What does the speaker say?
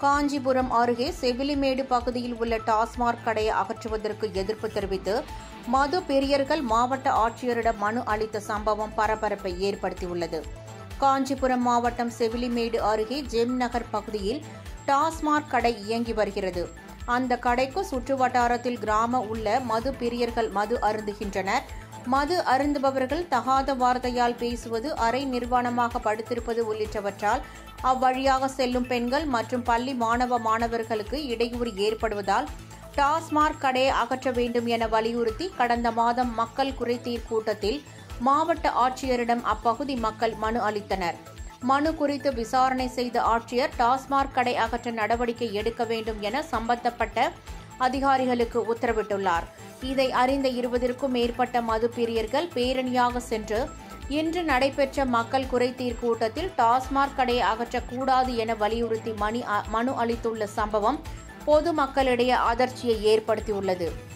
காஞ்சிபுரம் அருகே செவிலிமேடு பகுதியில் உள்ள டாஸ்மாக் கடையை அகற்றுவதற்கு எதிர்ப்பு தெரிவித்து மது பிரியர்கள் மாவட்ட ஆட்சியரிடம் மனு அளித்த சம்பவம் பரபரப்பை ஏற்படுத்தியுள்ளது. காஞ்சிபுரம் மாவட்டம் செவிலிமேடு அருகே ஜெம் நகர் பகுதியில் டாஸ்மாக் கடை இயங்கி வருகிறது. அந்த கடைக்கு சுற்றுவட்டாரத்தில் கிராம உள்ள மது பிரியர்கள் மது அருந்துகின்றனர். மது அருந்துபவர்கள் தகாத வார்த்தையால் பேசுவது, அரை நிர்வாணமாக படுத்திருப்பது உள்ளிட்டவற்றால் அவ்வழியாக செல்லும் பெண்கள் மற்றும் பள்ளி மாணவர்களுக்கு இடையூறு ஏற்படுவதால் டாஸ்மாக் கடையை அகற்ற வேண்டும் என வலியுறுத்தி கடந்த மாதம் மக்கள் குறைதீர் கூட்டத்தில் மாவட்ட ஆட்சியரிடம் அப்பகுதி மக்கள் மனு அளித்தனர். மனு குறித்து விசாரணை செய்த ஆட்சியர் டாஸ்மாக் கடை அகற்ற நடவடிக்கை எடுக்க வேண்டும் என சம்பந்தப்பட்ட அதிகாரிகளுக்கு உத்தரவிட்டுள்ளார். இதை அறிந்த 20க்கும் மேற்பட்ட மது பிரியர்கள் பேரணியாக சென்று இன்று நடைபெற்ற மக்கள் குறைதீர் கூட்டத்தில் டாஸ்மாக் கடையை அகற்றக்கூடாது என வலியுறுத்தி மனு அளித்துள்ள சம்பவம் பொதுமக்களிடையே அதிர்ச்சியை ஏற்படுத்தியுள்ளது.